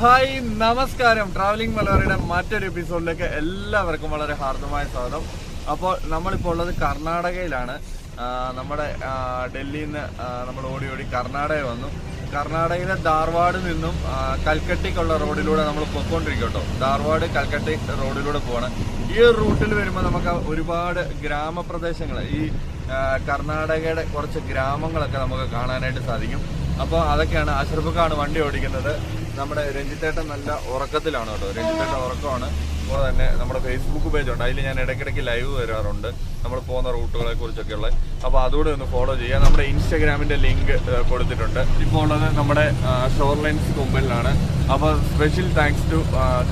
Hi നമസ്കാരം. Travelling മലയാളിയുടെ മറ്റൊരു എപ്പിസോഡിലേക്ക് എല്ലാവർക്കും വളരെ ഹാർദമായ സ്വാഗതം. അപ്പോൾ നമ്മളിപ്പോൾ ഉള്ളത് കർണാടകയിലാണ്. നമ്മുടെ ഡൽഹിയിൽ നിന്ന് നമ്മൾ ഓടി കർണാടക വന്നു. കർണാടകയിലെ ധാർവാഡിൽ നിന്നും കൽക്കട്ടയ്ക്കുള്ള റോഡിലൂടെ നമ്മൾ പോയിക്കൊണ്ടിരിക്കും കേട്ടോ. ധാർവാഡ് കൽക്കട്ട റോഡിലൂടെ പോകണം. ഈ റൂട്ടിൽ വരുമ്പോൾ നമുക്ക് ഒരുപാട് ഗ്രാമപ്രദേശങ്ങൾ, ഈ കർണാടകയുടെ കുറച്ച് ഗ്രാമങ്ങളൊക്കെ നമുക്ക് കാണാനായിട്ട് സാധിക്കും. അപ്പോൾ അതൊക്കെയാണ്. അഷ്റഫാണ് വണ്ടി ഓടിക്കുന്നത്. നമ്മുടെ രഞ്ജിത്തേട്ടൻ നല്ല ഉറക്കത്തിലാണ് കേട്ടോ. രഞ്ജിത്തേട്ടൻ ഉറക്കമാണ്. അപ്പോൾ തന്നെ നമ്മുടെ ഫേസ്ബുക്ക് പേജ് ഉണ്ട്, അതിൽ ഞാൻ ഇടയ്ക്കിടയ്ക്ക് ലൈവ് വരാറുണ്ട് നമ്മൾ പോകുന്ന റൂട്ടുകളെ കുറിച്ചൊക്കെയുള്ള. അപ്പോൾ അതുകൂടെ ഒന്ന് ഫോളോ ചെയ്യുക. നമ്മുടെ ഇൻസ്റ്റാഗ്രാമിൻ്റെ ലിങ്ക് കൊടുത്തിട്ടുണ്ട്. ഇപ്പോൾ ഉള്ളത് നമ്മുടെ ഷോർ ലൈൻസ് കുമ്പലിലാണ്. അപ്പോൾ special thanks to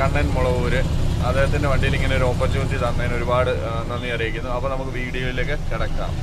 Kannan Mulavoor, അദ്ദേഹത്തിൻ്റെ വണ്ടിയിൽ ഇങ്ങനെ ഒരു ഓപ്പർച്യൂണിറ്റി തന്നതിന് ഒരുപാട് നന്ദി അറിയിക്കുന്നു. അപ്പോൾ നമുക്ക് വീഡിയോയിലേക്ക് കിടക്കാം.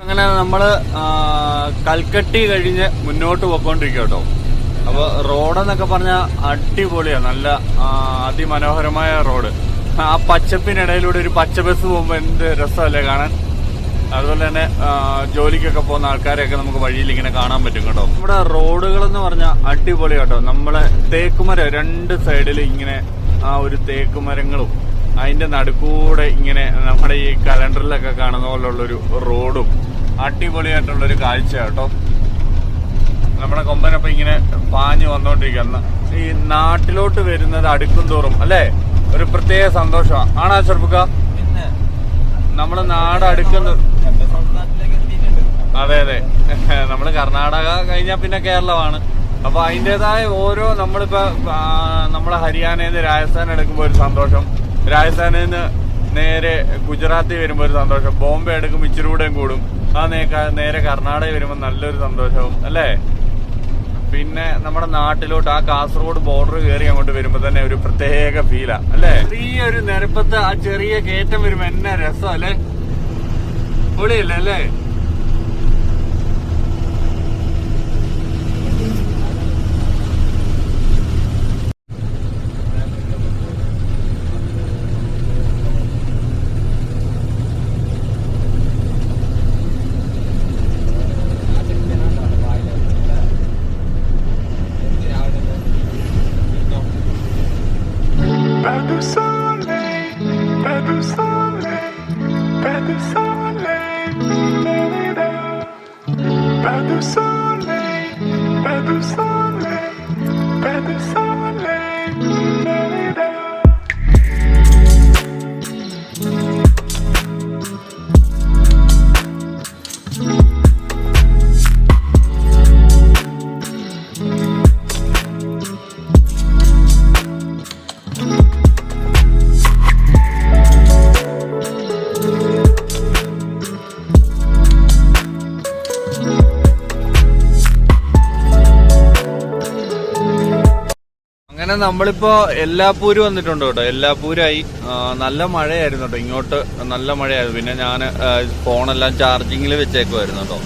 അങ്ങനെ നമ്മള് കൽക്കട്ടി കഴിഞ്ഞ് മുന്നോട്ട് പോയിക്കൊണ്ടിരിക്കുക കേട്ടോ. അപ്പോൾ റോഡെന്നൊക്കെ പറഞ്ഞാൽ അടിപൊളിയാണ്, നല്ല അതിമനോഹരമായ റോഡ്. ആ പച്ചപ്പിനിടയിലൂടെ ഒരു പച്ച ബസ് പോകുമ്പോൾ എന്ത് രസമല്ലേ കാണാൻ. അതുപോലെ തന്നെ ജോലിക്കൊക്കെ പോകുന്ന ആൾക്കാരെയൊക്കെ നമുക്ക് വഴിയിൽ ഇങ്ങനെ കാണാൻ പറ്റും കേട്ടോ. നമ്മുടെ റോഡുകളെന്ന് പറഞ്ഞാൽ അടിപൊളി കേട്ടോ. നമ്മളെ തേക്കുമരം രണ്ട് സൈഡിൽ ഇങ്ങനെ ആ ഒരു തേക്കുമരങ്ങളും അതിന്റെ നടുക്കൂടെ ഇങ്ങനെ നമ്മുടെ ഈ കലണ്ടറിലൊക്കെ കാണുന്ന പോലുള്ളൊരു റോഡും അടിപൊളിയായിട്ടുള്ളൊരു കാഴ്ച കേട്ടോ. നമ്മുടെ കൊമ്പനപ്പം ഇങ്ങനെ പാഞ്ഞു വന്നോണ്ടിരിക്കുന്ന ഈ നാട്ടിലോട്ട് വരുന്നത് അടുക്കും തോറും അല്ലേ ഒരു പ്രത്യേക സന്തോഷമാണ്. ആണോ ചെറുപ്പക്ക? നമ്മള് നാട് അടുക്കുന്ന, അതെ അതെ, നമ്മള് കർണാടക കഴിഞ്ഞാൽ പിന്നെ കേരളമാണ്. അപ്പൊ അതിൻ്റെതായ ഓരോ, നമ്മളിപ്പോ നമ്മളെ ഹരിയാനയിൽ നിന്ന് രാജസ്ഥാൻ എടുക്കുമ്പോൾ ഒരു സന്തോഷം, രാജസ്ഥാനിൽ നിന്ന് നേരെ ഗുജറാത്തിൽ വരുമ്പോൾ ഒരു സന്തോഷം, ബോംബെ എടുക്കുമ്പോൾ ഇച്ചിരി കൂടെയും കൂടും, ആ നേരെ കർണാടക വരുമ്പോൾ നല്ലൊരു സന്തോഷവും അല്ലേ. പിന്നെ നമ്മുടെ നാട്ടിലോട്ട് ആ കാസർഗോഡ് ബോർഡർ കയറി അങ്ങോട്ട് വരുമ്പോൾ തന്നെ ഒരു പ്രത്യേക ഫീലാ അല്ലേ. ചെറിയൊരു നിരപ്പത്ത് ആ ചെറിയ കയറ്റം വരുമ്പോ എന്നെ രസം അല്ലേ, പൊളിയല്ലേ അല്ലേ. അങ്ങനെ നമ്മളിപ്പോ എല്ലാപ്പൂര് വന്നിട്ടുണ്ട് കേട്ടോ. എല്ലാപ്പൂരായി. നല്ല മഴയായിരുന്നു കേട്ടോ, ഇങ്ങോട്ട് നല്ല മഴയായിരുന്നു. പിന്നെ ഞാൻ ഫോണെല്ലാം ചാർജിങ്ങിൽ വെച്ചേക്കുമായിരുന്നു കേട്ടോ.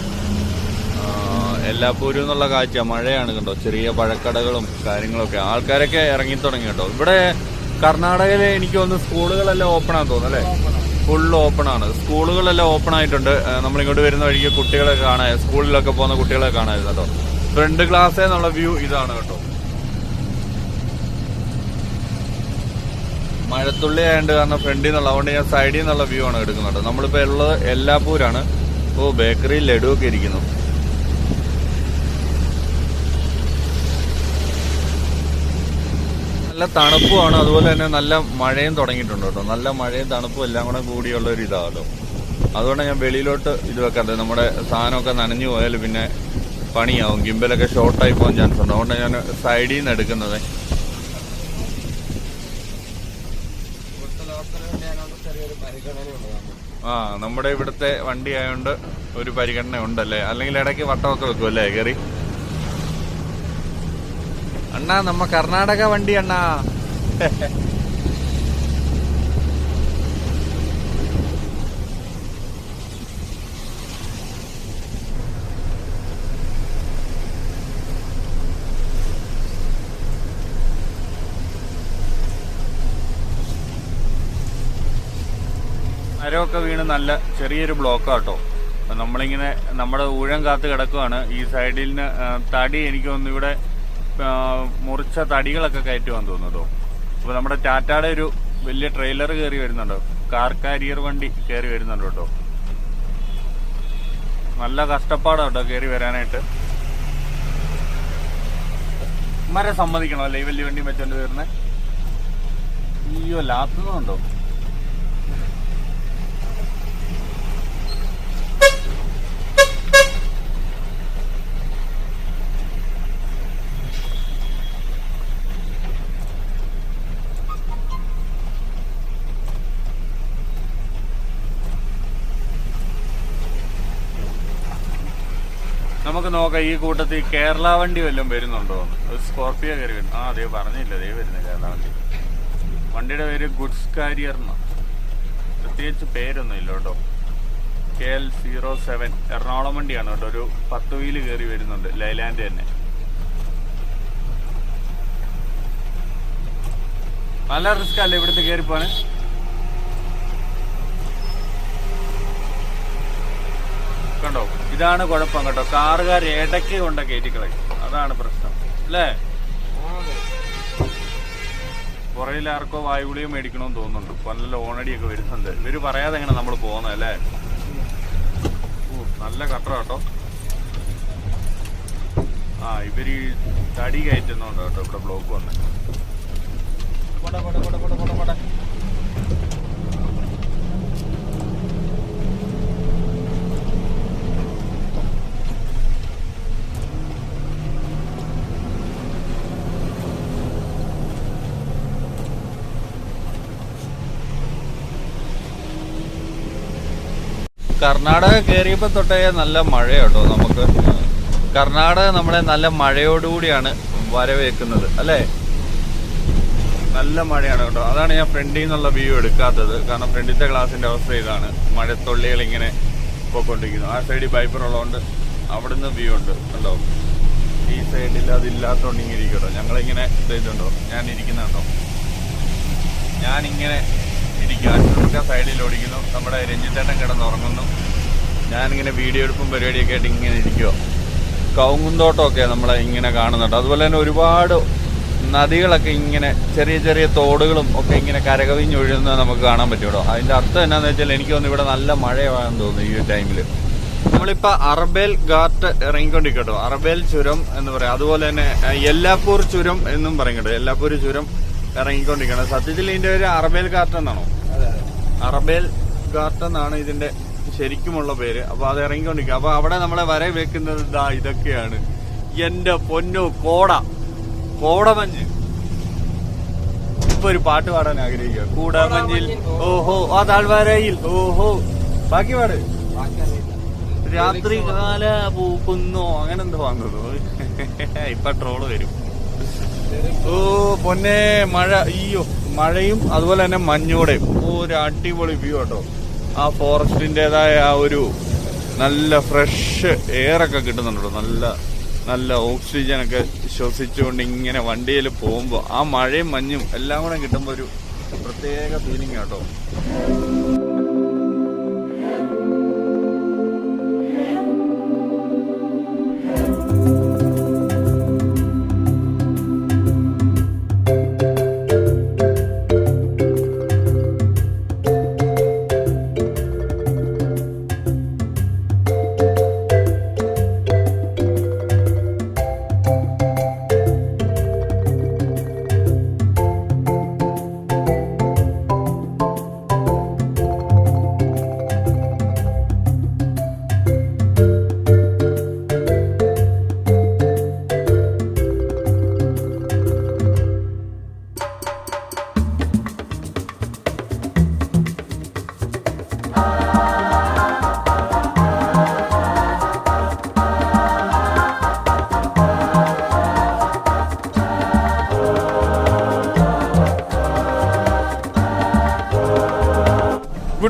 എല്ലാപ്പൂരും എന്നുള്ള കാഴ്ച മഴയാണ് കണ്ടോ. ചെറിയ പഴക്കടകളും കാര്യങ്ങളൊക്കെ, ആൾക്കാരൊക്കെ ഇറങ്ങി തുടങ്ങി കേട്ടോ. ഇവിടെ കർണാടകയിലെ എനിക്ക് തോന്നുന്നു സ്കൂളുകളെല്ലാം ഓപ്പൺ ആണെന്ന് തോന്നുന്നു അല്ലേ. ഫുൾ ഓപ്പൺ ആണ്. സ്കൂളുകളെല്ലാം ഓപ്പൺ ആയിട്ടുണ്ട്. നമ്മളിങ്ങോട്ട് വരുന്ന വഴിക്ക് കുട്ടികളെ കാണാൻ, സ്കൂളിലൊക്കെ പോകുന്ന കുട്ടികളെ കാണായിരുന്നു കേട്ടോ. ഫ്രണ്ട് ഗ്ലാസ് എന്നുള്ള വ്യൂ ഇതാണ് കേട്ടോ. മഴത്തുള്ളി ആയതുകൊണ്ട് കാരണം ഫ്രണ്ടിൽ നിന്നുള്ള, അതുകൊണ്ട് ഞാൻ സൈഡിൽ നിന്നുള്ള വ്യൂ ആണ് എടുക്കുന്നത്. നമ്മളിപ്പോൾ ഉള്ളത് എല്ലാപ്പൂരാണ്. ഓ, ബേക്കറിയിൽ ലഡു ഒക്കെ ഇരിക്കുന്നു. നല്ല തണുപ്പുമാണ്, അതുപോലെ തന്നെ നല്ല മഴയും തുടങ്ങിയിട്ടുണ്ട് കേട്ടോ. നല്ല മഴയും തണുപ്പും എല്ലാം കൂടെ കൂടിയുള്ള ഒരു ഇതാണല്ലോ. അതുകൊണ്ട് ഞാൻ വെളിയിലോട്ട് ഇത് വെക്കാതെ, നമ്മുടെ സാധനമൊക്കെ നനഞ്ഞു പോയാൽ പിന്നെ പണിയാവും, ഗിംബലൊക്കെ ഷോർട്ടായി പോകാൻ ചാൻസ് ഉണ്ട്. അതുകൊണ്ട് ഞാൻ സൈഡിൽ നിന്ന് എടുക്കുന്നത്. നമ്മുടെ ഇവിടുത്തെ വണ്ടി ആയതുകൊണ്ട് ഒരു പരിഗണന ഉണ്ടല്ലേ, അല്ലെങ്കിൽ ഇടയ്ക്ക് വട്ടമൊക്കെ വെക്കുമല്ലേ കയറി. അണ്ണാ, നമ്മ കർണാടക വണ്ടി അണ്ണാ. മരമൊക്കെ വീണ് നല്ല ചെറിയൊരു ബ്ലോക്കാട്ടോ. നമ്മളിങ്ങനെ നമ്മുടെ ഊഴം കാത്ത് കിടക്കുവാണ്. ഈ സൈഡിൽ നിന്ന് തടി, എനിക്ക് തോന്നുന്നു ഇവിടെ മുറിച്ച തടികളൊക്കെ കയറ്റുവാന്ന് തോന്നുന്നു. അപ്പൊ നമ്മുടെ ടാറ്റയുടെ ഒരു വലിയ ട്രെയിലർ കയറി വരുന്നുണ്ടോ, കാർ കാരിയർ വണ്ടി കയറി വരുന്നുണ്ട് കേട്ടോ. നല്ല കഷ്ടപ്പാടാട്ടോ കയറി വരാനായിട്ട്. മരം സമ്മതിക്കണോ അല്ലേ ഈ വലിയ വണ്ടി വെച്ചോണ്ട് വരുന്നേ? അയ്യോ, ലാത്തുന്നുണ്ടോ? നമുക്ക് നോക്കാം ഈ കൂട്ടത്തിൽ കേരള വണ്ടി വല്ലതും വരുന്നുണ്ടോ. സ്കോർപിയോ കയറി വരുന്നു. അതേ പറഞ്ഞില്ല, ദേ വരുന്നത് കേരള വണ്ടി. വണ്ടിയുടെ പേര് ഗുഡ്സ് കാരിയർ എന്നാ, പ്രത്യേകിച്ച് പേരൊന്നും ഇല്ല കേട്ടോ. KL07 എറണാകുളം വണ്ടിയാണ് കേട്ടോ. ഒരു 10 വീല് കയറി വരുന്നുണ്ട്, ലൈലാൻഡ് തന്നെ. നല്ല റിസ്ക് അല്ലേ ഇവിടുത്തെ കയറിപ്പോന്. കണ്ടോ, ഇതാണ് കുഴപ്പം കേട്ടോ. കാറുകാർ ഇടയ്ക്ക് കൊണ്ട കയറ്റിക്കളയും, അതാണ് പ്രശ്നം അല്ലേ. പുറയിൽ ആർക്കോ വായുഗുളിയും മേടിക്കണമെന്ന് തോന്നുന്നുണ്ട്. നല്ല ഓണടിയൊക്കെ വരുന്നുണ്ട്. ഇവര് പറയാതെ എങ്ങനെ നമ്മൾ പോകുന്നത് അല്ലേ. നല്ല കട്ടറ കേട്ടോ. ഇവര് തടി കയറ്റുന്നുണ്ട് കേട്ടോ. ഇവിടെ ബ്ലോക്ക് വന്ന് കർണാടക കയറിയപ്പോ തൊട്ടേ നല്ല മഴയാട്ടോ. നമുക്ക് കർണാടക നമ്മളെ നല്ല മഴയോടുകൂടിയാണ് വരവേക്കുന്നത് അല്ലേ. നല്ല മഴയാണ് കേട്ടോ. അതാണ് ഞാൻ ഫ്രണ്ടിൽ നിന്നുള്ള വ്യൂ എടുക്കാത്തത്. കാരണം ഫ്രണ്ടിലത്തെ ഗ്ലാസിന്റെ അവസ്ഥ ഇതാണ്. മഴത്തുള്ളികൾ ഇങ്ങനെ പോയിക്കൊണ്ടിരിക്കുന്നു. ആ സൈഡിൽ ബൈപ്പർ ഉള്ളതുകൊണ്ട് അവിടുന്ന് വ്യൂ ഉണ്ട് കണ്ടോ. ഈ സൈഡിൽ അതില്ലാത്തോണ്ട് ഇങ്ങനെ ഇരിക്കട്ടോ. ഞങ്ങളിങ്ങനെ ചെയ്തിട്ടുണ്ടോ, ഞാൻ ഇരിക്കുന്നുണ്ടോ, ഞാനിങ്ങനെ ഇരിക്കും. അച്ഛനൊക്കെ സൈഡിൽ ഓടിക്കുന്നു. നമ്മുടെ രഞ്ജിത്തേട്ടൻ കിടന്നുറങ്ങുന്നു. ഞാനിങ്ങനെ വീഡിയോ എടുപ്പും പരിപാടിയൊക്കെ ആയിട്ട് ഇങ്ങനെ ഇരിക്കുമോ. കവുങ്ങുന്തോട്ടമൊക്കെ നമ്മളെ ഇങ്ങനെ കാണുന്നുണ്ട്. അതുപോലെ തന്നെ ഒരുപാട് നദികളൊക്കെ ഇങ്ങനെ ചെറിയ ചെറിയ തോടുകളും ഒക്കെ ഇങ്ങനെ കരകവിഞ്ഞൊഴുകുന്നത് നമുക്ക് കാണാൻ പറ്റുമോ. അതിന്റെ അർത്ഥം എന്നാന്ന് വെച്ചാൽ എനിക്ക് തോന്നുന്നു ഇവിടെ നല്ല മഴയാണെന്ന് തോന്നുന്നു ഈ ടൈമിൽ. നമ്മളിപ്പോൾ അറബേൽ ഘാട്ട് ഇറങ്ങിക്കൊണ്ടിരിക്കട്ടോ. അറബേൽ ചുരം എന്ന് പറയാം. അതുപോലെ തന്നെ യെല്ലാപ്പൂർ ചുരം എന്നും പറയും കേട്ടോ. യെല്ലാപ്പൂർ ചുരം ഇറങ്ങിക്കൊണ്ടിരിക്കണം. സത്യത്തിൽ ഇതിന്റെ ഒരു അറബേൽ ഘാട്ട് എന്നാണോ? അറബേൽ ഘാട്ട് എന്നാണ് ഇതിന്റെ ശരിക്കുമുള്ള പേര്. അപ്പൊ അത് ഇറങ്ങിക്കൊണ്ടിരിക്കുക. അപ്പൊ അവിടെ നമ്മളെ വര വെക്കുന്നത് ഇതൊക്കെയാണ്. എന്റെ പൊന്നു, കോടമഞ്ഞ്. ഇപ്പൊ ഒരു പാട്ട് പാടാൻ ആഗ്രഹിക്കുക. കൂടമഞ്ഞിൽ ഓഹോ ആ താഴ്വരയിൽ ഓഹോ. ബാക്കി പാട്. രാത്രി കാല പൂക്കുന്നോ അങ്ങനെ എന്തോ വന്നത്. ഇപ്പൊ ട്രോള് വരും. ഓ പൊന്നെ, മഴ. അയ്യോ, മഴയും അതുപോലെ തന്നെ മഞ്ഞൂടെയും. ഒരു അടിപൊളി വ്യൂ കേട്ടോ. ആ ഫോറസ്റ്റിൻ്റെതായ ആ ഒരു നല്ല ഫ്രഷ് എയറൊക്കെ കിട്ടുന്നുണ്ടോ. നല്ല നല്ല ഓക്സിജനൊക്കെ ശ്വസിച്ചുകൊണ്ട് ഇങ്ങനെ വണ്ടിയിൽ പോകുമ്പോൾ ആ മഴയും മഞ്ഞും എല്ലാം കൂടെ കിട്ടുമ്പോൾ ഒരു പ്രത്യേക ഫീലിംഗ് കേട്ടോ.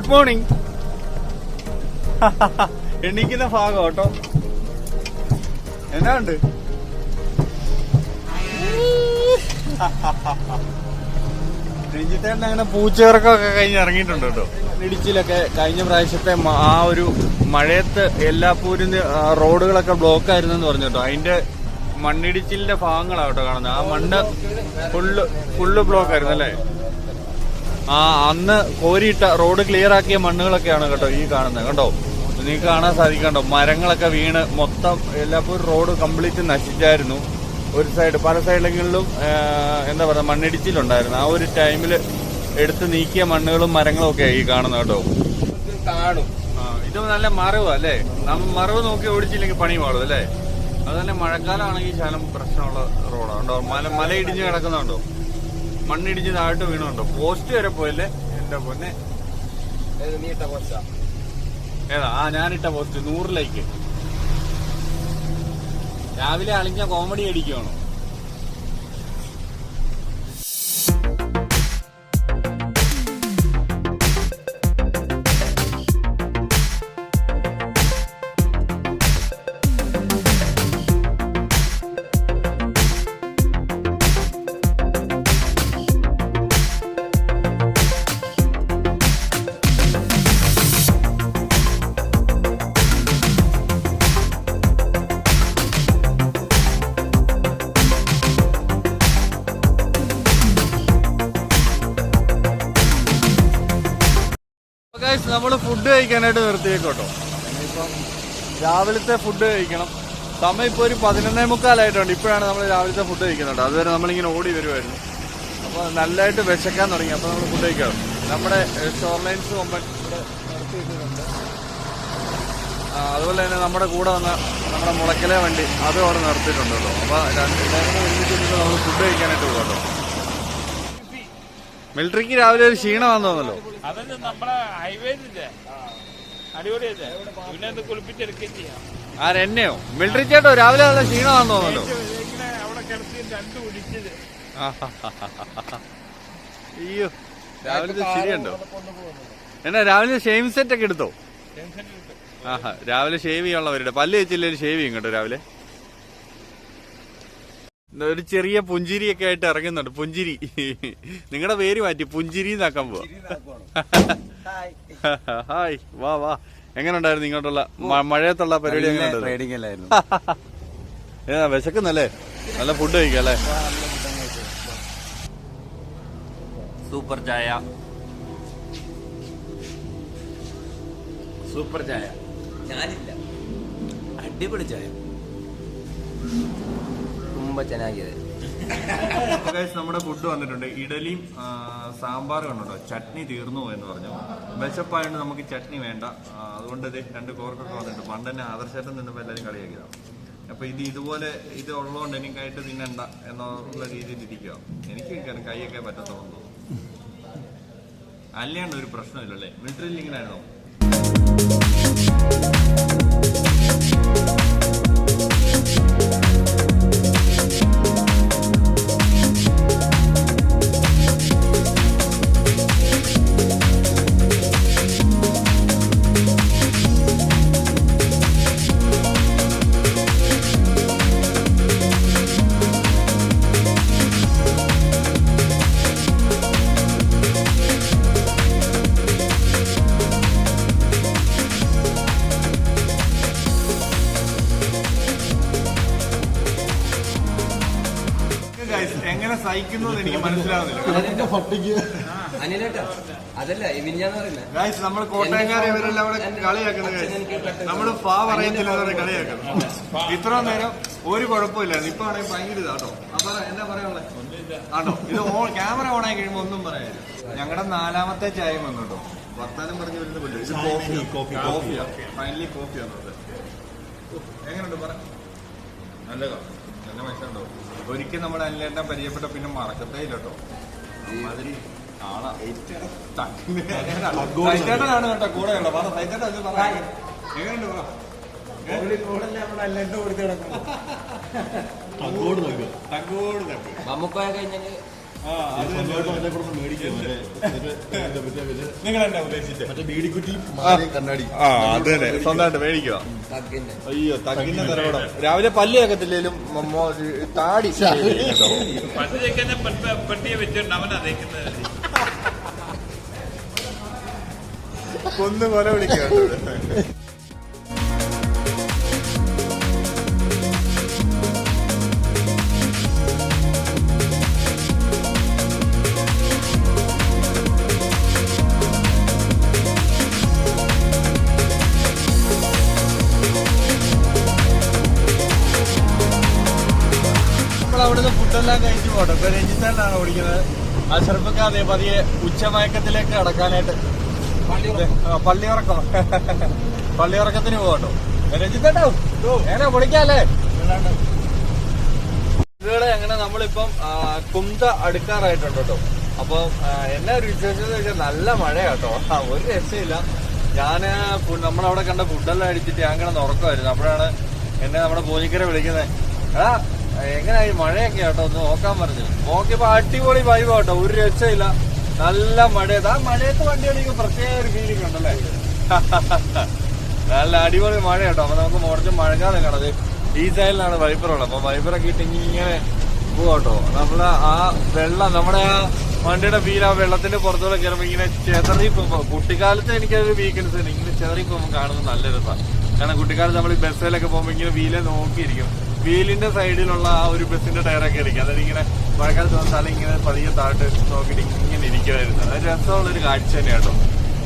Good morning. എണീക്കുന്ന ഭാഗം കേട്ടോ. എന്നാ ഉണ്ട്? രഞ്ജിത്തേട്ടൻ അങ്ങനെ പൂച്ചയിറക്കമൊക്കെ കഴിഞ്ഞ് ഇറങ്ങിയിട്ടുണ്ട് കേട്ടോ. ഇടിച്ചിലൊക്കെ കഴിഞ്ഞ പ്രാവശ്യത്തെ ആ ഒരു മഴയത്ത് എല്ലാപ്പൂരിന്ന് റോഡുകളൊക്കെ ബ്ലോക്ക് ആയിരുന്നെന്ന് പറഞ്ഞു കേട്ടോ. അതിന്റെ മണ്ണിടിച്ചിലിന്റെ ഭാഗങ്ങളാട്ടോ കാണുന്നത്. ആ മണ്ണ് ഫുള്ള് ബ്ലോക്ക് ആയിരുന്നു അല്ലേ. ആ അന്ന് കോരിയിട്ട റോഡ് ക്ലിയർ ആക്കിയ മണ്ണുകളൊക്കെയാണ് കേട്ടോ ഈ കാണുന്നത്. കണ്ടോ, നിങ്ങൾക്ക് കാണാൻ സാധിക്കണ്ടോ, മരങ്ങളൊക്കെ വീണ് മൊത്തം എല്ലാപ്പൂർ റോഡ് കംപ്ലീറ്റ് നശിച്ചായിരുന്നു. ഒരു സൈഡ് പല സൈഡിലെങ്കിലും എന്താ പറയുക മണ്ണിടിച്ചിലുണ്ടായിരുന്നു. ആ ഒരു ടൈമിൽ എടുത്ത് നീക്കിയ മണ്ണുകളും മരങ്ങളും ഒക്കെ ഈ കാണുന്നത് കേട്ടോ. കാണും. ഇത് നല്ല മറവ് അല്ലേ. മറവ് നോക്കി ഓടിച്ചില്ലെങ്കിൽ പണി പാടും അല്ലേ. അത് തന്നെ മഴക്കാലമാണെങ്കിൽ ശാലം പ്രശ്നമുള്ള റോഡാണ്. മല ഇടിഞ്ഞ് കിടക്കുന്നുണ്ടോ, മണ്ണിടിച്ച് താഴോട്ട് വീണുണ്ടോ. പോസ്റ്റ് വരെ പോയല്ലേ എന്റെ പൊന്നെ. ഏതാ? ഞാനിട്ട പോസ്റ്റ് 100 ലൈക്ക്. രാവിലെ അളിഞ്ഞ കോമഡി അടിക്കുവാണോ? നമ്മള് ഫുഡ് കഴിക്കാനായിട്ട് നിർത്തിയേക്കോട്ടോ. ഇപ്പം രാവിലത്തെ ഫുഡ് കഴിക്കണം. സമയം ഇപ്പോൾ ഒരു 11:45 ഇപ്പോഴാണ് നമ്മൾ രാവിലത്തെ ഫുഡ് കഴിക്കുന്നുണ്ട്. അതുവരെ നമ്മളിങ്ങനെ ഓടി വരുമായിരുന്നു. അപ്പോൾ നല്ലതായിട്ട് വിശക്കാൻ തുടങ്ങി. അപ്പോൾ നമ്മൾ ഫുഡ് കഴിക്കണം. നമ്മുടെ ഷോർലൈൻസ് കൊമ്പൻ ഇവിടെ നിർത്തിയിട്ടുണ്ട്. അതുപോലെ തന്നെ നമ്മുടെ കൂടെ വന്ന നമ്മുടെ മുളക്കലെ വണ്ടി അതും അവിടെ നിർത്തിയിട്ടുണ്ട് കേട്ടോ. അപ്പോൾ എല്ലാവരും ഒരുമിച്ച് നമ്മൾ ഫുഡ് കഴിക്കാനായിട്ട് പോകാം കേട്ടോ. മിലിറ്ററിക്ക് രാവിലെ ഒരു ക്ഷീണമാണെന്ന് തോന്നല്ലോ. അതല്ല നമ്മുടെ ഹൈവേയില്ലേ, അടിപൊളിയല്ലേ. പിന്നെ കുളിപ്പിച്ചെടുക്കുകയും ചെയ്യാം. ആരെന്നെയോ മിലിറ്ററി ചേട്ടോ രാവിലെ നല്ല ക്ഷീണമാണെന്ന് തോന്നല്ലോ. അവിടെ കിടത്തി 2 കുടിച്ചത്. അയ്യോ, രാവിലെ ശരിയുണ്ടോ? എന്നാ രാവിലെ ഷേവിംഗ് സെറ്റ് ഒക്കെ എടുത്തോ? ആഹാ, രാവിലെ ഷേവ് ചെയ്യാനുള്ളവരുടെ പല്ല് വെച്ചില്ലേ ഷേവ് ചെയ്യും കേട്ടോ രാവിലെ. ഒരു ചെറിയ പുഞ്ചിരിയൊക്കെ ആയിട്ട് ഇറങ്ങുന്നുണ്ട്. പുഞ്ചിരി. നിങ്ങളുടെ പേര് മാറ്റി പുഞ്ചിരി എന്നാക്കാൻ പോവാ. ഹായ്, വാ വാ. എങ്ങനെ ഉണ്ടായിരുന്നു ഇങ്ങോട്ടുള്ള മഴയത്തുള്ള പരിപാടി? എങ്ങനെ വിശക്കുന്നല്ലേ? നല്ല ഫുഡ് കഴിക്കാം അല്ലേ? സൂപ്പർ ചായ, സൂപ്പർ ചായ. ഞാനില്ല, അടിപൊളി ചായ. നമ്മുടെ ഫുഡ് വന്നിട്ടുണ്ട്. ഇഡലിയും സാമ്പാറും ഉണ്ടോ. ചട്നി തീർന്നു എന്ന് പറഞ്ഞു. വിശപ്പായതുകൊണ്ട് നമുക്ക് ചട്നി വേണ്ട. അതുകൊണ്ട് 2 കോർക്കൊക്കെ വന്നിട്ടുണ്ട്. പണ്ട് തന്നെ ആദർശേട്ടൻ നിന്നപ്പോൾ എല്ലാവരും കളിയാക്കിയതാണ്. അപ്പൊ ഇതുപോലെ ഇത് ഉള്ളതുകൊണ്ട് എനിക്കായിട്ട് തിന്നണ്ട എന്നുള്ള രീതിയിൽ ഇരിക്കുക. എനിക്ക് കൈയൊക്കെ പറ്റത്തോന്നു. അല്ലാണ്ട് ഒരു പ്രശ്നമില്ലല്ലേ. മിലിറ്ററിയിൽ ഇങ്ങനെ ആയിരുന്നോ? എങ്ങനെ സഹിക്കുന്നു എനിക്ക് മനസ്സിലാവുന്നില്ല. ഗൈസ്, നമ്മൾ കോട്ടയംകാരെ ഇവരെല്ലാം അവിടെ കളിയാക്കുന്നത്. നമ്മള് ഫാ പറയത്തില്ല കളിയാക്കുന്നത്. ഇത്ര നേരം ഒരു കുഴപ്പമില്ലായിരുന്നു. ഇപ്പൊ ആണെങ്കിൽ ഭയങ്കര ഇതാട്ടോ. അപ്പൊ എന്താ പറയാനുള്ളത് ആണോ? ഇത് ക്യാമറ ഓൺ ആയി കഴിയുമ്പോ ഒന്നും പറയാനില്ല. ഞങ്ങളുടെ 4ാമത്തെ ചായ വന്നു കേട്ടോ. വർത്താനം പറഞ്ഞ് വരുന്ന പോലെ ഇത് കോഫിയാ. ഫൈനലി കോഫി വന്നത്. എങ്ങനെയുണ്ട് പറ? നല്ല മനസ്സിലുണ്ടോ? ഒരിക്കൽ നമ്മുടെ അനിലേട്ടൻ പരിചയപ്പെട്ട പിന്നെ മറക്കത്തേ ഇല്ല കേട്ടോ. അതിന് ആളാ സൈറ്റേട്ടനാണ് കേട്ടോ കൂടെ ഉള്ളത്. എങ്ങനെയുണ്ട് പറ? മമ്മൂക്കോയ കഴിഞ്ഞാൽ നിങ്ങൾ എന്നാ ഉദ്ദേശിച്ചത്? മറ്റേ ബീഡിക്കുറ്റി കണ്ണാടി അത് തന്നെ സ്വന്തമായിട്ട് മേടിക്കുക. തഗ്ഗിന്റെ അയ്യോ തകിന്റെ നിറവടം. രാവിലെ പല്ല് കേൾക്കത്തില്ലേലും താടി പെട്ടിയെ വെച്ചിട്ടുണ്ട് അവനാ തേക്കുന്നത്. കൊന്നു കൊല വിളിക്കുക. അവിടുന്ന് ഫുഡെല്ലാം കഴിച്ചു പോട്ടെ. ഇപ്പൊ രഞ്ജിത്തേനാണ് ഓടിക്കുന്നത്. അഷറഫൊക്കെ അതേ പതിയെ ഉച്ചമയക്കത്തിലേക്ക് കടക്കാനായിട്ട് പള്ളിയുറക്കത്തിന് പോകട്ടോ. രഞ്ജിത്തേട്ടോ എങ്ങനെ പൊളിക്കാല്ലേ? ഇവിടെ അങ്ങനെ നമ്മളിപ്പം കുന്ത അടുക്കാറായിട്ടുണ്ട് കേട്ടോ. അപ്പം എന്നാ ഒരു വിശേഷം എന്ന് വെച്ചാൽ നല്ല മഴയാട്ടോ. ഒരു രക്ഷയില്ല. ഞാന് നമ്മളവിടെ കണ്ട ഫുഡെല്ലാം അടിച്ചിട്ട് ഞാൻ കിടന്ന് ഉറക്കമായിരുന്നു. അപ്പോഴാണ് എന്നെ നമ്മുടെ പൂഞ്ഞിക്കര വിളിക്കുന്നത്. എടാ എങ്ങനെയായി മഴയൊക്കെ കേട്ടോ, ഒന്ന് നോക്കാൻ പറഞ്ഞു. നോക്കിയപ്പോ അടിപൊളി വൈബ് കേട്ടോ, ഒരു രക്ഷയില്ല. നല്ല മഴയത്. ആ മഴയത്ത് വണ്ടി ഓടിക്കുമ്പോൾ പ്രത്യേക ഒരു ഫീലിംഗ് ഉണ്ടല്ലേ. നല്ല അടിപൊളി മഴ കേട്ടോ. അപ്പൊ നമുക്ക് കുറച്ച് മഴക്കാലം കാണത്. ഈ സൈഡിലാണ് വൈപ്പറുള്ളത്. അപ്പൊ വൈപ്പറൊക്കെ ഇട്ട് ഇങ്ങനെ പോവാട്ടോ. നമ്മള് ആ വെള്ളം നമ്മുടെ ആ വണ്ടിയുടെ ഫീൽ ആ വെള്ളത്തിന്റെ പുറത്തൂടെ കയറുമ്പോ ഇങ്ങനെ ചെതറി പോകുമ്പോ, കുട്ടിക്കാലത്ത് എനിക്കൊരു വീക്ക്നെസ് ഉണ്ട്, ഇങ്ങനെ ചെതറി പോകുമ്പോൾ കാണുന്നത് നല്ല രസമാണ്. കാരണം കുട്ടിക്കാലത്ത് നമ്മൾ ഈ ബസ്സിലൊക്കെ പോകുമ്പോൾ ഇങ്ങനെ വീലെ നോക്കിയിരിക്കും. വീലിന്റെ സൈഡിലുള്ള ആ ഒരു ബസ്സിന്റെ ടയറൊക്കെ ഇരിക്കും. അതായത് ഇങ്ങനെ മഴക്കാലത്ത് വന്നാലും ഇങ്ങനെ പതിയെ താഴോട്ട് നോക്കിയിട്ട് ഇങ്ങനെ ഇരിക്കുമായിരുന്നു. അത് രസമുള്ളൊരു കാഴ്ച തന്നെയാട്ടോ.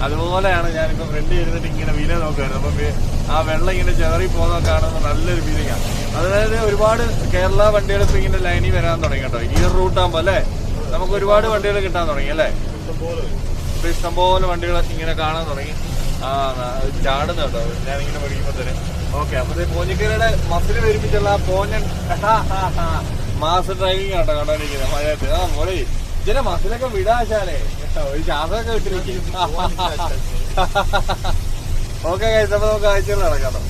അതുപോലെയാണ് ഞാനിപ്പോ ഫ്രണ്ട് ഇരുന്നിട്ട് ഇങ്ങനെ വീലെ നോക്കുമായിരുന്നു. അപ്പം ആ വെള്ളം ഇങ്ങനെ ചെതറി പോകുന്നത് കാണുന്നത് നല്ലൊരു ഫീലിംഗാണ്. അതായത് ഒരുപാട് കേരള വണ്ടികൾ ഇപ്പൊ ഇങ്ങനെ ലൈനിൽ വരാൻ തുടങ്ങി കേട്ടോ. ഈ റൂട്ടാകുമ്പോ അല്ലേ നമുക്ക് ഒരുപാട് വണ്ടികൾ കിട്ടാൻ തുടങ്ങി അല്ലേ. ഇപ്പൊ ഇഷ്ടംപോലെ വണ്ടികൾ ഇങ്ങനെ കാണാൻ തുടങ്ങി. ചാടുന്ന കേട്ടോ ഞാനിങ്ങനെ പഠിക്കുമ്പോ തന്നെ. ഓക്കെ, അപ്പൊ പോഞ്ഞിക്കരയുടെ മസിൽ വരുമ്പിച്ചുള്ള പോഞ്ഞൻ മാസ് ഡ്രൈവിംഗ് ആട്ടോ കണ്ടോണ്ടിരിക്കുന്നത് മഴയത്ത്. മോളി ഇതിന്റെ മസിലൊക്കെ വിടാശാലേ ഒരു ശ്വാസമൊക്കെ വിട്ടിരിക്കും. ഓക്കെ ഗൈസ്, അപ്പൊ നമുക്ക് കാഴ്ചകൾ നടക്കാം.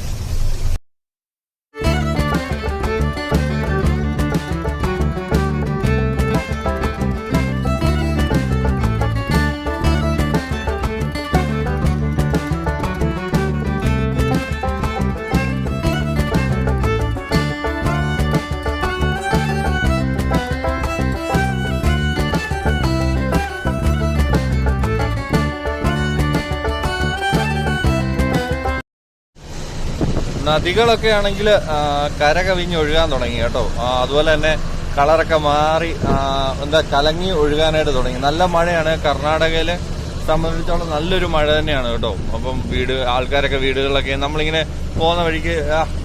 നദികളൊക്കെ ആണെങ്കിൽ കര കവിഞ്ഞ് ഒഴുകാൻ തുടങ്ങി കേട്ടോ. അതുപോലെ തന്നെ കളറൊക്കെ മാറി എന്താ കലങ്ങി ഒഴുകാനായിട്ട് തുടങ്ങി. നല്ല മഴയാണ്. കർണാടകയിലെ സംബന്ധിച്ചോളം നല്ലൊരു മഴ തന്നെയാണ് കേട്ടോ. അപ്പം ആൾക്കാരൊക്കെ വീടുകളിലൊക്കെ നമ്മളിങ്ങനെ പോകുന്ന വഴിക്ക്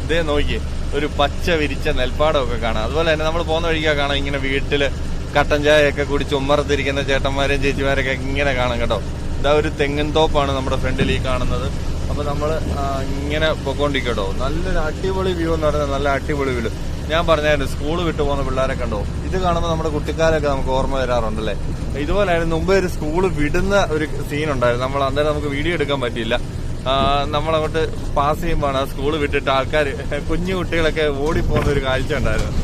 ഇതേ നോക്കി ഒരു പച്ച വിരിച്ച നെൽപ്പാടമൊക്കെ കാണാം. അതുപോലെ തന്നെ നമ്മൾ പോകുന്ന വഴിക്കൊക്കെ കാണാം ഇങ്ങനെ വീട്ടില് കട്ടൻ ചായയൊക്കെ കുടിച്ച് ഉമ്മറത്തിരിക്കുന്ന ചേട്ടന്മാരെയും ചേച്ചിമാരൊക്കെ ഇങ്ങനെ കാണാം കേട്ടോ. ഇതാ ഒരു തെങ്ങിൻ തോപ്പാണ് നമ്മുടെ ഫ്രണ്ടിൽ ഈ കാണുന്നത്. അപ്പൊ നമ്മള് ഇങ്ങനെ പൊക്കോണ്ടിരിക്കട്ടോ. നല്ലൊരു അടിപൊളി വ്യൂ എന്ന് പറയുന്നത് നല്ല അടിപൊളി വ്യൂ. ഞാൻ പറഞ്ഞായിരുന്നു സ്കൂൾ വിട്ടു പോകുന്ന പിള്ളേരെ കണ്ടോ. ഇത് കാണുമ്പോൾ നമ്മുടെ കുട്ടിക്കാലൊക്കെ നമുക്ക് ഓർമ്മ വരാറുണ്ടല്ലേ. ഇതുപോലെയായിരുന്നു മുമ്പേ ഒരു സ്കൂൾ വിടുന്ന ഒരു സീൻ ഉണ്ടായിരുന്നു. നമ്മൾ അന്നേരം നമുക്ക് വീഡിയോ എടുക്കാൻ പറ്റിയില്ല. നമ്മളങ്ങോട്ട് പാസ് ചെയ്യുമ്പോഴാണ് ആ സ്കൂൾ വിട്ടിട്ട് ആൾക്കാർ കുഞ്ഞു കുട്ടികളൊക്കെ ഓടിപ്പോകുന്ന ഒരു കാഴ്ച ഉണ്ടായിരുന്നു.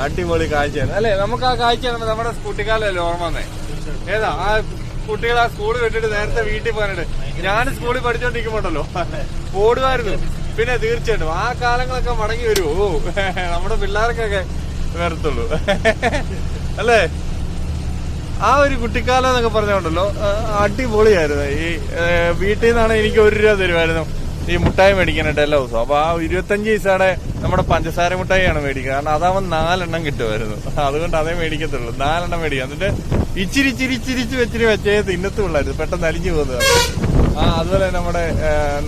അടിപൊളി കാഴ്ചയായിരുന്നു അല്ലേ. നമുക്ക് ആ കാഴ്ച നമ്മുടെ കുട്ടിക്കാലല്ലേ ഓർമ്മ വന്നേ. ഏതാ ആ കുട്ടികൾ ആ സ്കൂൾ വിട്ടിട്ട് നേരത്തെ വീട്ടിൽ പോകാനായിട്ട്. ഞാൻ സ്കൂളിൽ പഠിച്ചോണ്ടിരിക്കുമ്പോണ്ടല്ലോ ഓടുമായിരുന്നു. പിന്നെ തീർച്ചയായിട്ടും ആ കാലങ്ങളൊക്കെ മടങ്ങി വരുമോ നമ്മുടെ പിള്ളേർക്കൊക്കെ വരത്തുള്ളൂ അല്ലേ. ആ ഒരു കുട്ടിക്കാലം എന്നൊക്കെ പറഞ്ഞോണ്ടല്ലോ അടിപൊളിയായിരുന്നു. ഈ വീട്ടിൽ നിന്നാണ് എനിക്ക് 1 രൂപ തരുമായിരുന്നു ഈ മുട്ടായി മേടിക്കാനായിട്ട് എല്ലാ ദിവസവും. അപ്പൊ ആ 25 പൈസയുടെ നമ്മുടെ പഞ്ചസാര മുട്ടായിയാണ് മേടിക്കുക. കാരണം അതാവുമ്പോൾ 4 എണ്ണം കിട്ടുമായിരുന്നു. അതുകൊണ്ട് അതേ മേടിക്കത്തുള്ളൂ. 4 എണ്ണം മേടിക്കുക. എന്നിട്ട് ഇച്ചിരി വെച്ചേ തിന്നത്തുള്ളായിരുന്നു. പെട്ടെന്ന് അലിഞ്ഞു പോകുന്നത്. അതുപോലെ നമ്മുടെ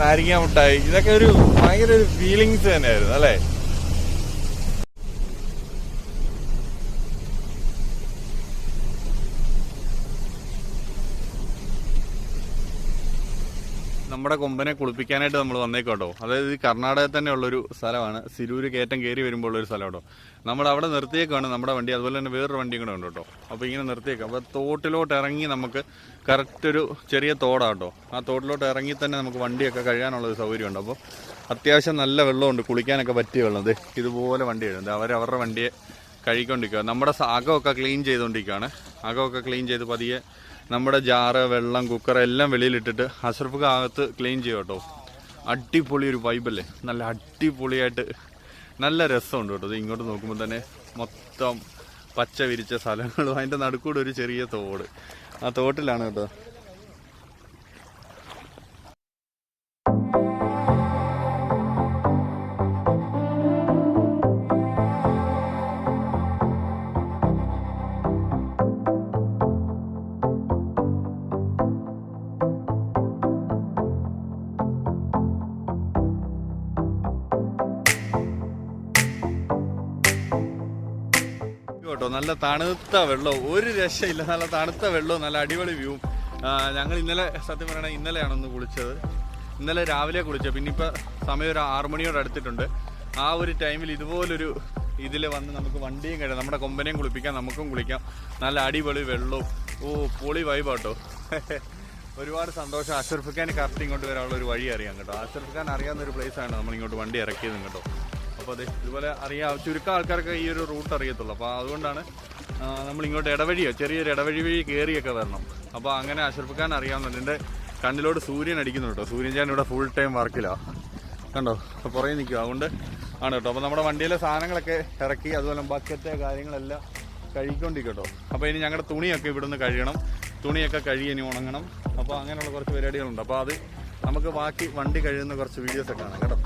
നാരങ്ങ മുട്ടായി, ഇതൊക്കെ ഒരു ഭയങ്കര ഒരു ഫീലിങ്സ് തന്നെയായിരുന്നു അല്ലേ. നമ്മുടെ കൊമ്പനെ കുളിപ്പിക്കാനായിട്ട് നമ്മൾ വന്നേക്കോട്ടോ. അതായത് ഈ കർണാടകയിൽ തന്നെ ഉള്ളൊരു സ്ഥലമാണ്. സിരൂര് കയറ്റം കയറി വരുമ്പോൾ ഉള്ളൊരു സ്ഥലം കേട്ടോ. നമ്മൾ അവിടെ നിർത്തിയേക്കാണ് നമ്മുടെ വണ്ടി. അതുപോലെ തന്നെ വേറൊരു വണ്ടിയും കൂടെ ഉണ്ട് കേട്ടോ. അപ്പോൾ ഇങ്ങനെ നിർത്തിയേക്കാം. അപ്പോൾ തോട്ടിലോട്ട് ഇറങ്ങി നമുക്ക് കറക്റ്റ് ഒരു ചെറിയ തോടാട്ടോ. ആ തോട്ടിലോട്ട് ഇറങ്ങി തന്നെ നമുക്ക് വണ്ടിയൊക്കെ കഴുകാനുള്ളൊരു സൗകര്യമുണ്ട്. അപ്പോൾ അത്യാവശ്യം നല്ല വെള്ളമുണ്ട്, കുളിക്കാനൊക്കെ പറ്റിയ വെള്ളം. ഇതുപോലെ വണ്ടി എഴുതുന്നത് അവരവരുടെ വണ്ടിയെ കഴുകിക്കൊണ്ടിരിക്കുക. നമ്മുടെ അകമൊക്കെ ക്ലീൻ ചെയ്തുകൊണ്ടിരിക്കുകയാണ്. അകമൊക്കെ ക്ലീൻ ചെയ്ത് പതിയെ നമ്മുടെ ജാറ്, വെള്ളം, കുക്കർ എല്ലാം വെളിയിലിട്ടിട്ട് അഷ്റഫ് അകത്ത് ക്ലീൻ ചെയ്യും കേട്ടോ. അടിപൊളി ഒരു വൈബല്ലേ, നല്ല അടിപൊളിയായിട്ട് നല്ല രസമുണ്ട് കേട്ടോ. ഇത് ഇങ്ങോട്ട് നോക്കുമ്പോൾ തന്നെ മൊത്തം പച്ച വിരിച്ച സ്ഥലങ്ങളും അതിൻ്റെ നടുക്കൂടെ ഒരു ചെറിയ തോട്, ആ തോട്ടിലാണ് കേട്ടോ. കേട്ടോ നല്ല തണുത്ത വെള്ളവും, ഒരു രക്ഷയില്ല, നല്ല തണുത്ത വെള്ളവും നല്ല അടിപൊളി വ്യൂവും. ഞങ്ങൾ ഇന്നലെ സത്യം പറയണ ഇന്നലെയാണൊന്ന് കുളിച്ചത്. ഇന്നലെ രാവിലെ കുളിച്ചത്. പിന്നെ ഇപ്പോൾ സമയം ഒരു 6 മണിയോട് അടുത്തിട്ടുണ്ട്. ആ ഒരു ടൈമിൽ ഇതുപോലൊരു ഇതിൽ വന്ന് നമുക്ക് വണ്ടിയും കഴിയാം, നമ്മുടെ കൊമ്പനെയും കുളിപ്പിക്കാം, നമുക്കും കുളിക്കാം. നല്ല അടിപൊളി വെള്ളവും. പൊളി വൈബാട്ടോ. ഒരുപാട് സന്തോഷം. അഷ്റഫ് ഖാൻ കറക്റ്റ് ഇങ്ങോട്ട് വരാനുള്ള ഒരു വഴി അറിയാം കേട്ടോ. അഷ്റഫ് ഖാൻ അറിയാവുന്ന ഒരു പ്ലേസാണ് നമ്മളിങ്ങോട്ട് വണ്ടി ഇറക്കിയതും കേട്ടോ. അപ്പോൾ അതെ ഇതുപോലെ ചുരുക്കം ആൾക്കാർക്ക് ഈ ഒരു റൂട്ട് അറിയത്തുള്ളൂ. അപ്പോൾ അതുകൊണ്ടാണ് നമ്മളിങ്ങോട്ട് ഇടവഴിയോ ചെറിയൊരു ഇടവഴി വഴി കയറിയൊക്കെ വരണം. അപ്പോൾ അങ്ങനെ അഷ്റഫ് ഖാൻ അറിയാവുന്നുണ്ട്. എൻ്റെ കണ്ണിലോട്ട് സൂര്യൻ അടിക്കുന്നു കേട്ടോ. സൂര്യൻ ഞാൻ ഇവിടെ ഫുൾ ടൈം വർക്കിലാണ് കണ്ടോ. അപ്പോൾ പുറകെ നിൽക്കുക, അതുകൊണ്ട് ആണ് കേട്ടോ. അപ്പോൾ നമ്മുടെ വണ്ടിയിലെ സാധനങ്ങളൊക്കെ ഇറക്കി, അതുപോലെ ബക്കറ്റ് കാര്യങ്ങളെല്ലാം കഴുകിക്കൊണ്ടിരിക്കട്ടോ. അപ്പോൾ ഇനി ഞങ്ങളുടെ തുണിയൊക്കെ ഇവിടുന്ന് കഴുകണം. തുണിയൊക്കെ കഴുകി ഇനി ഉണങ്ങണം. അപ്പോൾ അങ്ങനെയുള്ള കുറച്ച് പരിപാടികളുണ്ട്. അപ്പോൾ അത് നമുക്ക് ബാക്കി വണ്ടി കഴുകുന്ന കുറച്ച് വീഡിയോസൊക്കെ കാണാം കേട്ടോ.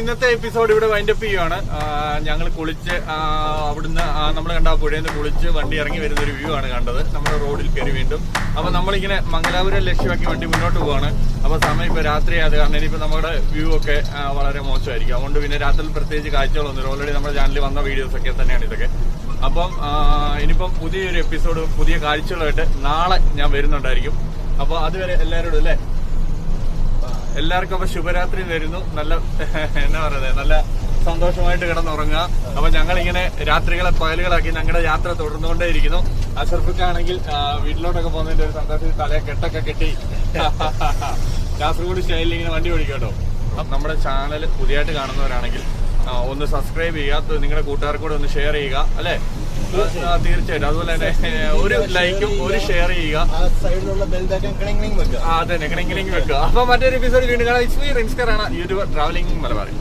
ഇന്നത്തെ എപ്പിസോഡ് ഇവിടെ വൈൻഡപ്പ് ചെയ്യുവാണ്. ഞങ്ങൾ കുളിച്ച് അവിടുന്ന് നമ്മൾ കണ്ട പുഴയിൽ കുളിച്ച് വണ്ടി ഇറങ്ങി വരുന്ന ഒരു വ്യൂ ആണ് കണ്ടത്. നമ്മുടെ റോഡിൽ കയറി വീണ്ടും. അപ്പൊ നമ്മളിങ്ങനെ മംഗലാപുരം ലക്ഷ്യമാക്കി വണ്ടി മുന്നോട്ട് പോവാണ്. അപ്പൊ സമയം ഇപ്പൊ രാത്രിയായത് കാരണം ഇനിയിപ്പോ നമ്മുടെ വ്യൂ ഒക്കെ വളരെ മോശമായിരിക്കും. അതുകൊണ്ട് പിന്നെ രാത്രിയിൽ പ്രത്യേകിച്ച് കാഴ്ചകളൊന്നുമില്ല. ഓൾറെഡി നമ്മുടെ ചാനലിൽ വന്ന വീഡിയോസ് ഒക്കെ തന്നെയാണ് ഇതൊക്കെ. അപ്പം ഇനിയിപ്പം പുതിയൊരു എപ്പിസോഡ് പുതിയ കാഴ്ചകളായിട്ട് നാളെ ഞാൻ വരുന്നുണ്ടായിരിക്കും. അപ്പൊ അതുവരെ എല്ലാവരോടും അല്ലേ, എല്ലാവർക്കും അപ്പൊ ശുഭരാത്രി തരുന്നു. നല്ല എന്നാ പറയുന്നത്, നല്ല സന്തോഷമായിട്ട് കിടന്നുറങ്ങുക. അപ്പൊ ഞങ്ങളിങ്ങനെ രാത്രികളെ പകലുകളാക്കി ഞങ്ങളുടെ യാത്ര തുടർന്നുകൊണ്ടേയിരിക്കുന്നു. അഷറഫിക്കാണെങ്കിൽ വീട്ടിലോട്ടൊക്കെ പോകുന്നതിന്റെ ഒരു സന്തോഷത്തിൽ തലയെ കെട്ടൊക്കെ കെട്ടി കാസർഗോഡ് സ്റ്റൈലിൽ ഇങ്ങനെ വണ്ടി ഓടിക്കും കേട്ടോ. നമ്മുടെ ചാനൽ പുതിയതായിട്ട് കാണുന്നവരാണെങ്കിൽ ഒന്ന് സബ്സ്ക്രൈബ് ചെയ്യുക, നിങ്ങളുടെ കൂട്ടുകാർക്ക് കൂടെ ഒന്ന് ഷെയർ ചെയ്യുക അല്ലെ. തീർച്ചയായിട്ടും അതുപോലെ തന്നെ ഒരു ലൈക്കും ഒരു ഷെയർ ചെയ്യുക. സൈഡിലുള്ള ബെൽ ബട്ടൺ ക്ലിങ് വെക്കുക. അതെ, ക്ലിങ് വെക്കുക. അപ്പൊ മറ്റൊരു എപ്പിസോഡ് വീണ്ടും കാണാം. ഇറ്റ്സ് മീ റിൻസ്കർ ആണ്, യൂട്യൂബർ ട്രാവലിംഗ് മലബാറി.